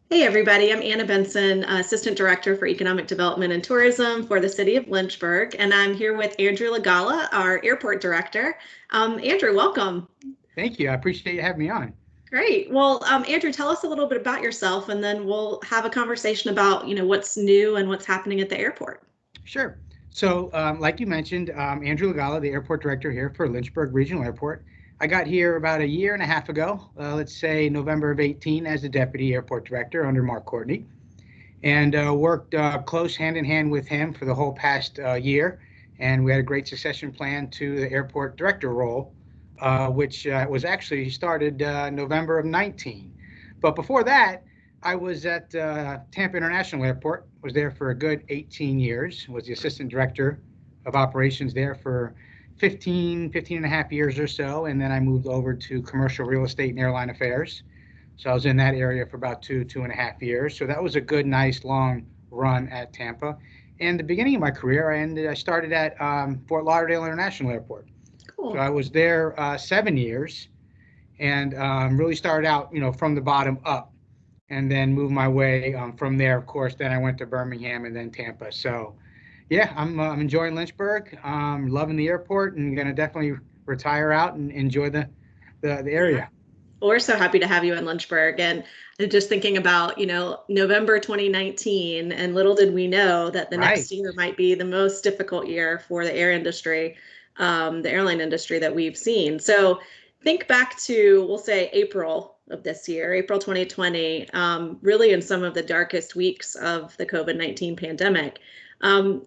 Hey everybody, I'm Anna Benson, Assistant Director for Economic Development and Tourism for the City of Lynchburg, and I'm here with Andrew Lagala, our Airport Director. Andrew, welcome. Thank you. I appreciate you having me on. Great. Well, Andrew, tell us a little bit about yourself, and then we'll have a conversation about, what's new and what's happening at the airport. Sure. Like you mentioned, Andrew Lagala, the airport director here for Lynchburg Regional Airport. I got here about a year and a half ago, let's say November of 18, as the deputy airport director under Mark Courtney, and worked close hand in hand with him for the whole past year. And we had a great succession plan to the airport director role, which was actually started November of 19. But before that, I was at Tampa International Airport, was there for a good 18 years, was the assistant director of operations there for 15 and a half years or so. And then I moved over to commercial real estate and airline affairs. So I was in that area for about two and a half years. So that was a good, nice, long run at Tampa. And the beginning of my career, I started at Fort Lauderdale International Airport. So Cool. I was there 7 years and really started out, from the bottom up and then moved my way from there. Of course, then I went to Birmingham and then Tampa. So yeah, I'm enjoying Lynchburg, loving the airport, and going to definitely retire out and enjoy the Yeah. area. We're so happy to have you in Lynchburg. And just thinking about, November 2019, and little did we know that the Right. next year might be the most difficult year for the air industry, the airline industry that we've seen. So think back to, we'll say, April of this year, April 2020, really in some of the darkest weeks of the COVID-19 pandemic.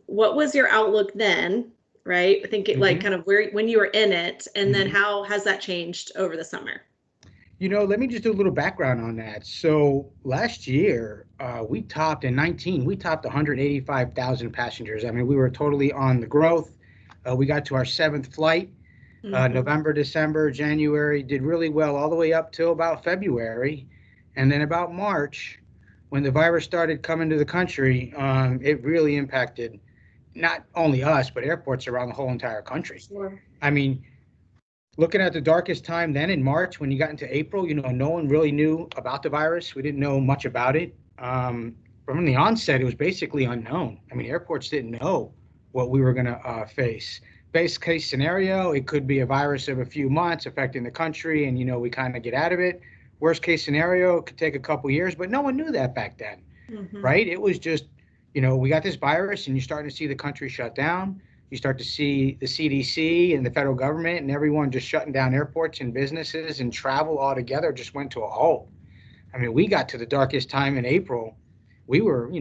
What was your outlook then? Right? I think it like hmm kind of where when you were in it, and then hmm how has that changed over the summer? Let me just do a little background on that. So last year, we topped in 19, we topped 185,000 passengers. I mean, we were totally on the growth. We got to our seventh flight, Mhm. November, December, January, did really well all the way up till about February. And then about March, when the virus started coming to the country, it really impacted not only us, but airports around the whole entire country. Sure. I mean, looking at the darkest time then in March, when you got into April, no one really knew about the virus. We didn't know much about it. From the onset, it was basically unknown. I mean, airports didn't know what we were going to face. Base case scenario, it could be a virus of a few months affecting the country, and we kind of get out of it. Worst case scenario, it could take a couple years, but no one knew that back then, Mhm. right? It was just, we got this virus, and you're starting to see the country shut down. You start to see the CDC and the federal government and everyone just shutting down airports and businesses, and travel altogether just went to a halt. I mean, we got to the darkest time in April. We were,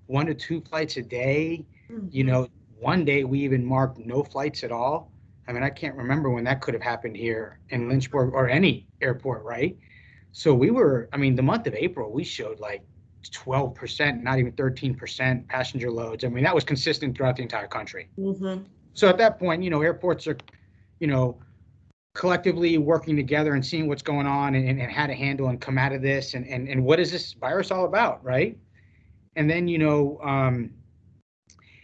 one to two flights a day. You Mhm. know, one day we even marked no flights at all. I mean, I can't remember when that could have happened here in Lynchburg or any airport, right? So we were, I mean, the month of April, we showed like 12%, not even 13% passenger loads. I mean, that was consistent throughout the entire country. Mhm. So at that point, airports are, you know, collectively working together and seeing what's going on, and how to handle and come out of this, and what is this virus all about, right? And then,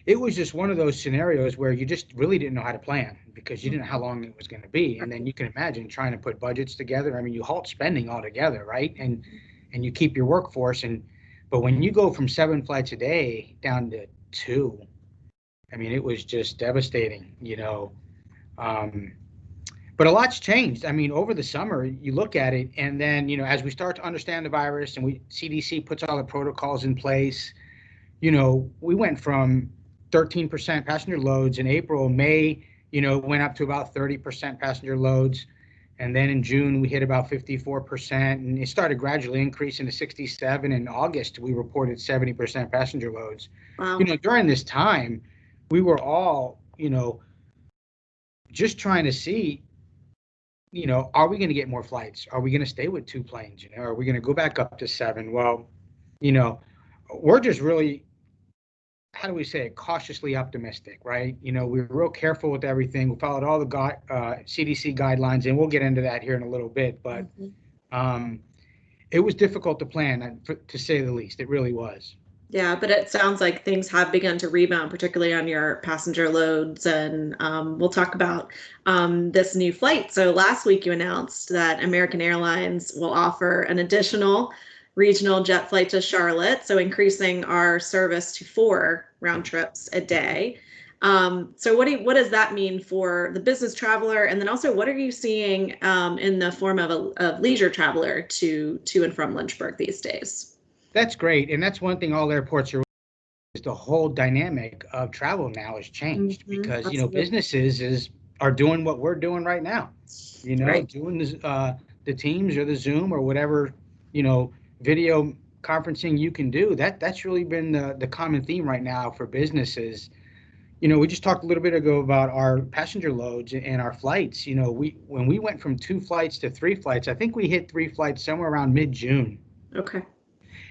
it was just one of those scenarios where you just really didn't know how to plan, because you didn't know how Mhm. long it was going to be. And then you can imagine trying to put budgets together. I mean, you halt spending altogether, right? And you keep your workforce. But when you go from seven flights a day down to two, I mean, it was just devastating, Um, but a lot's changed. I mean, over the summer, you look at it, and then, as we start to understand the virus, and CDC puts all the protocols in place, we went from 13% passenger loads in April. May, went up to about 30% passenger loads. And then in June, we hit about 54%, and it started gradually increasing to 67. In August, we reported 70% passenger loads. Wow. During this time, we were all, just trying to see, are we going to get more flights? Are we going to stay with two planes? Are we going to go back up to seven? Well, you know, we're just really, how do we say it, cautiously optimistic, right? We were real careful with everything. We followed all the CDC guidelines, and we'll get into that here in a little bit. But Mhm. um, it was difficult to plan, to say the least. It really was. Yeah, but it sounds like things have begun to rebound, particularly on your passenger loads. And we'll talk about this new flight. So last week you announced that American Airlines will offer an additional regional jet flight to Charlotte, so increasing our service to 4 round trips a day. So what does that mean for the business traveler? And then also, what are you seeing in the form of a leisure traveler to and from Lynchburg these days? That's great. And that's one thing all airports are, is the whole dynamic of travel now has changed because, Absolutely. businesses are doing what we're doing right now, Right. doing the Teams or the Zoom or whatever, video conferencing you can do. That's really been the common theme right now for businesses. We just talked a little bit ago about our passenger loads and our flights. When we went from 2 flights to 3 flights, I think we hit 3 flights somewhere around mid-June. Okay.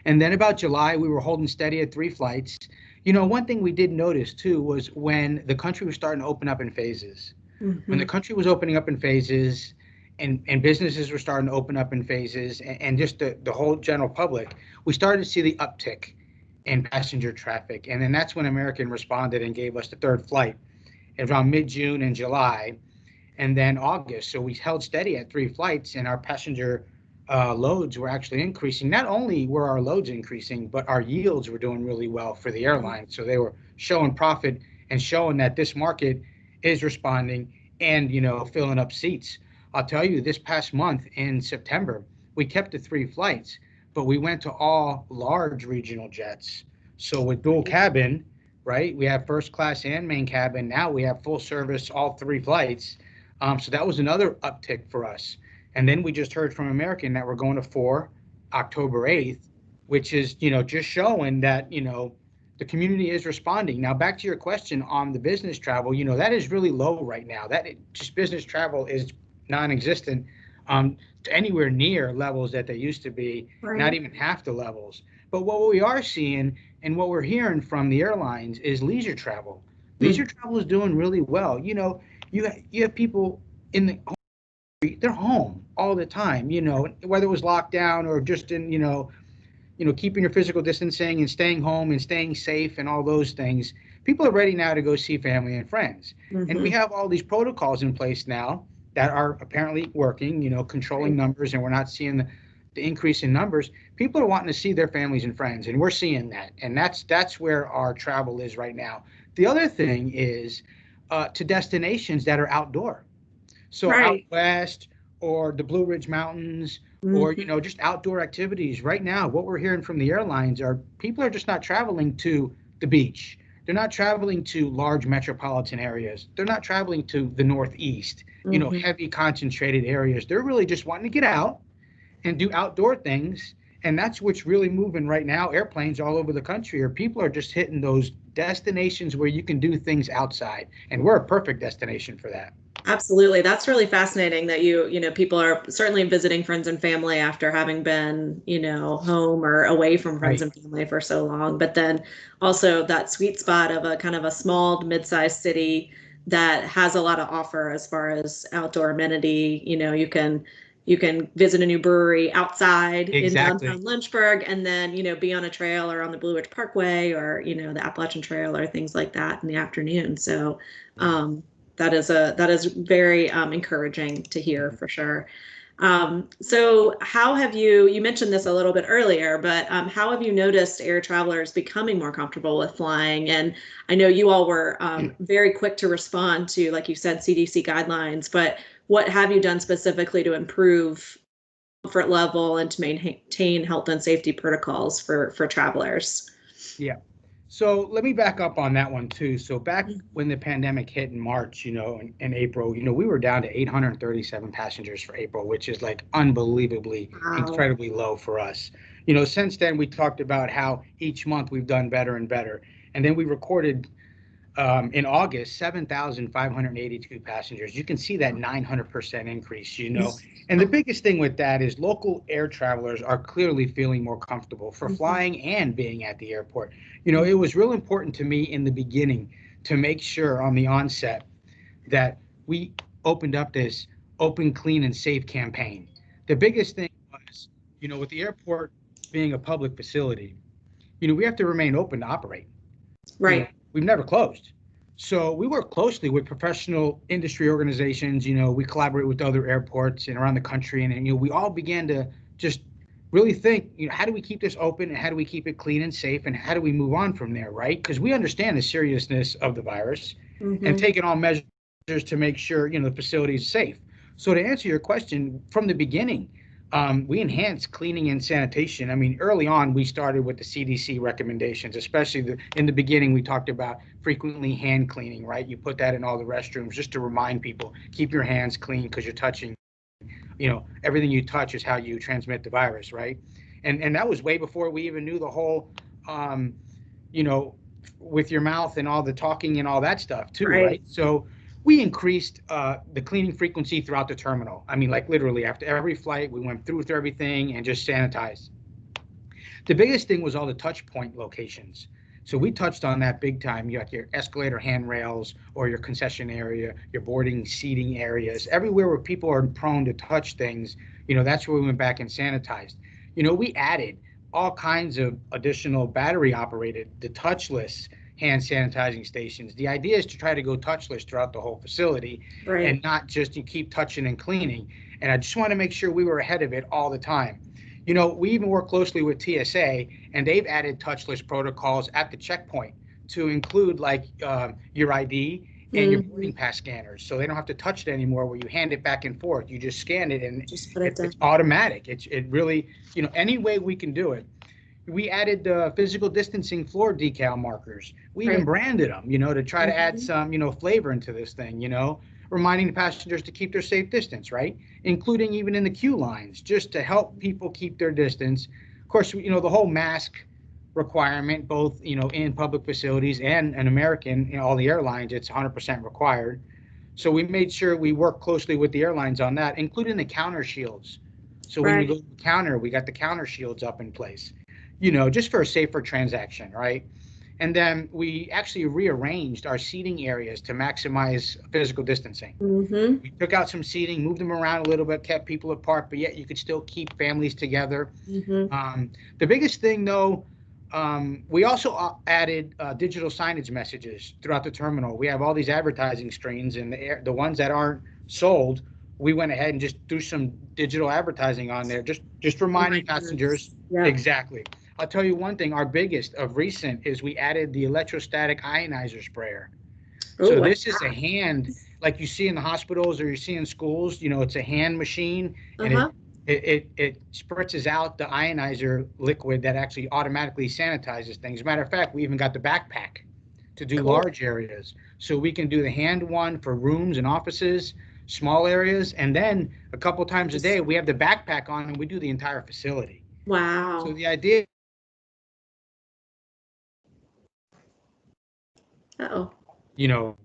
And then about July, we were holding steady at 3 flights. One thing we did notice too was when the country was starting to open up in phases. When the country was opening up in phases and businesses were starting to open up in phases and just the whole general public, we started to see the uptick in passenger traffic. And then that's when American responded and gave us the third flight around mid-June and July, and then August. So we held steady at 3 flights, and our passenger loads were actually increasing. Not only were our loads increasing, but our yields were doing really well for the airline. So they were showing profit and showing that this market is responding and, filling up seats. I'll tell you, this past month in September, we kept the 3 flights, but we went to all large regional jets. So with dual cabin, right, we have first class and main cabin. Now we have full service, all 3 flights. So that was another uptick for us. And then we just heard from American that we're going to 4 October 8th, which is, just showing that, the community is responding. Now, back to your question on the business travel, that is really low right now. Just business travel is non-existent to anywhere near levels that they used to be, Right. not even half the levels. But what we are seeing and what we're hearing from the airlines is leisure travel. Leisure travel is doing really well. You have people in they're home all the time, whether it was lockdown or just in, keeping your physical distancing and staying home and staying safe and all those things. People are ready now to go see family and friends. And we have all these protocols in place now that are apparently working, controlling numbers, and we're not seeing the increase in numbers. People are wanting to see their families and friends, and we're seeing that. And that's where our travel is right now. The other thing is to destinations that are outdoor. So out Right. west or the Blue Ridge Mountains or, just outdoor activities. Right now, what we're hearing from the airlines are people are just not traveling to the beach. They're not traveling to large metropolitan areas. They're not traveling to the Northeast, heavy concentrated areas. They're really just wanting to get out and do outdoor things. And that's what's really moving right now. Airplanes all over the country, or people are just hitting those destinations where you can do things outside. And we're a perfect destination for that. Absolutely. That's really fascinating that people are certainly visiting friends and family after having been, home or away from friends Right. and family for so long. But then also that sweet spot of a kind of a small to mid-sized city that has a lot of offer as far as outdoor amenity. You can visit a new brewery outside in Exactly. downtown Lynchburg and then, be on a trail or on the Blue Ridge Parkway or, the Appalachian Trail or things like that in the afternoon. So that is very encouraging to hear for sure. So how have you mentioned this a little bit earlier, but how have you noticed air travelers becoming more comfortable with flying? And I know you all were very quick to respond to, like you said, CDC guidelines, but what have you done specifically to improve comfort level and to maintain health and safety protocols for travelers? Yeah. So let me back up on that one too. So back when the pandemic hit in March, in April, we were down to 837 passengers for April, which is like unbelievably, Wow. incredibly low for us. Since then we talked about how each month we've done better and better. And then we recorded in August, 7,582 passengers. You can see that 900% increase. And the biggest thing with that is local air travelers are clearly feeling more comfortable for flying and being at the airport. It was real important to me in the beginning to make sure on the onset that we opened up this open, clean, and safe campaign. The biggest thing was, with the airport being a public facility, we have to remain open to operate. Right. We've never closed. So we work closely with professional industry organizations. We collaborate with other airports and around the country, and we all began to just really think, how do we keep this open and how do we keep it clean and safe and how do we move on from there, right? Because we understand the seriousness of the virus and Hmm. taking all measures to make sure, the facility is safe. So to answer your question, from the beginning, we enhanced cleaning and sanitation. I mean, early on, we started with the CDC recommendations, especially in the beginning, we talked about frequently hand cleaning, right? You put that in all the restrooms just to remind people, keep your hands clean because you're touching, everything you touch is how you transmit the virus, right? And that was way before we even knew the whole, um, you know, with your mouth and all the talking and all that stuff too, Right. right? So we increased the cleaning frequency throughout the terminal. I mean, like literally after every flight, we went through everything and just sanitized. The biggest thing was all the touch point locations. So we touched on that big time. You got your escalator handrails or your concession area, your boarding seating areas, everywhere where people are prone to touch things. That's where we went back and sanitized. We added all kinds of additional battery operated, the touchless hand sanitizing stations. The idea is to try to go touchless throughout the whole facility and Right. not just you keep touching and cleaning. And I just want to make sure we were ahead of it all the time. We even work closely with TSA, and they've added touchless protocols at the checkpoint to include like your ID and your Hmm. boarding pass scanners, so they don't have to touch it anymore. Where you hand it back and forth, you just scan it, and Just put it it's down. automatic. It really, any way we can do it. We added physical distancing floor decal markers. We even Right. branded them, to try to add Hmm. some, flavor into this thing, reminding the passengers to keep their safe distance, right? Including even in the queue lines, just to help people keep their distance. Of course, the whole mask requirement, both, in public facilities and an American, all the airlines, it's 100% required. So we made sure we worked closely with the airlines on that, including the counter shields. So when you go Right. to the counter, we got the counter shields up in place, just for a safer transaction, right? And then we actually rearranged our seating areas to maximize physical distancing. Hmm. We took out some seating, moved them around a little bit, kept people apart, but yet you could still keep families together. Hmm. The biggest thing, though, we also added digital signage messages throughout the terminal. We have all these advertising screens, and the ones that aren't sold, we went ahead and just threw some digital advertising on there, just reminding passengers. Reminders. Yep. Exactly. I'll tell you one thing. Our biggest of recent is we added the electrostatic ionizer sprayer. Oh, So what's this is a that? hand, like you see in the hospitals or you see in schools. It's a hand machine, and Uh-huh. it spritzes out the ionizer liquid that actually automatically sanitizes things. As a matter of fact, we even got the backpack to do Cool. large areas, so we can do the hand one for rooms and offices, small areas, and then a couple times a Just day we have the backpack on and we do the entire facility. So wow. the idea, Uh-oh. you know,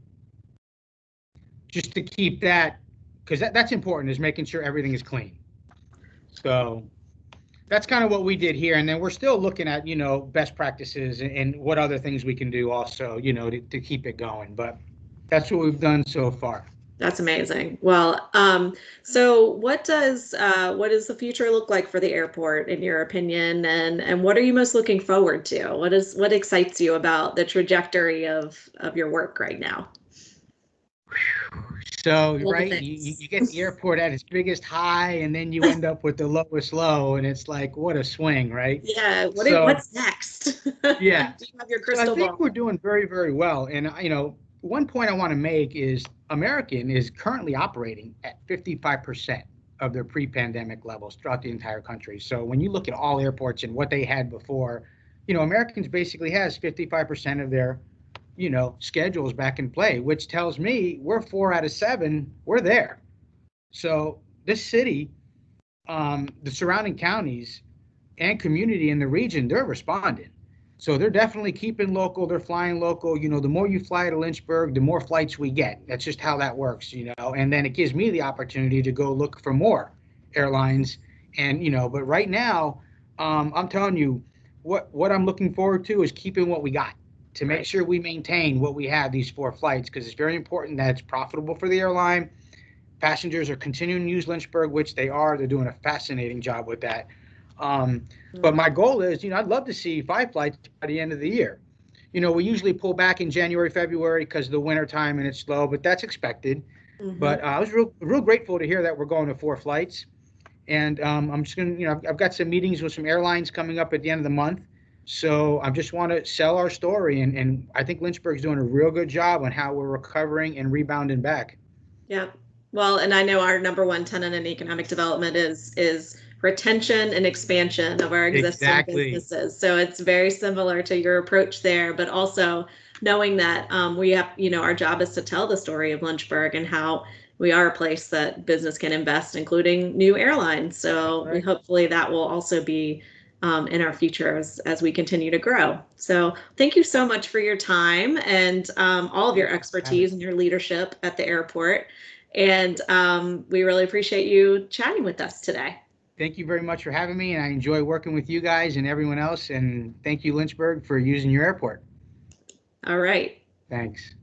just to keep that, because that's important, is making sure everything is clean. So that's kind of what we did here. And then we're still looking at, best practices and what other things we can do also, to keep it going. But that's what we've done so far. That's amazing. Well, so what does the future look like for the airport in your opinion? And what are you most looking forward to? What excites you about the trajectory of your work right now? So, All the right, you things. get the airport at its biggest high, and then you end up with the lowest low, and it's like, what a swing, right? Yeah, So, what's next? Do yeah. you have your So I crystal think ball? we're doing very, very well. And, one point I want to make is American is currently operating at 55% of their pre-pandemic levels throughout the entire country. So when you look at all airports and what they had before, Americans basically has 55% of their, schedules back in play, which tells me we're 4 out of 7, we're there. So this city, the surrounding counties and community in the region, they're responding. So they're definitely keeping local. They're flying local. The more you fly to Lynchburg, the more flights we get. That's just how that works. And then it gives me the opportunity to go look for more airlines. And but right now, I'm telling you, what I'm looking forward to is keeping what we got to make Right. sure we maintain what we have, these 4 flights, because it's very important that it's profitable for the airline. Passengers are continuing to use Lynchburg, which they are. They're doing a fascinating job with that. Um, but my goal is, I'd love to see 5 flights by the end of the year. We usually pull back in January, February because of the winter time and it's slow, but that's expected. Mm-hmm. But I was real grateful to hear that we're going to 4 flights. And I'm just going to, I've got some meetings with some airlines coming up at the end of the month. So I just want to sell our story. And I think Lynchburg's doing a real good job on how we're recovering and rebounding back. Yeah. Well, and I know our number one tenet in economic development is retention and expansion of our existing Exactly. businesses. So it's very similar to your approach there, but also knowing that we have, our job is to tell the story of Lynchburg and how we are a place that business can invest, including new airlines. That's So we right. hopefully that will also be in our future as we continue to grow. So thank you so much for your time and all of your Thank you for having expertise and your leadership at the airport. And we really appreciate you chatting with us today. Thank you very much for having me. And I enjoy working with you guys and everyone else. And thank you, Lynchburg, for using your airport. All right. Thanks.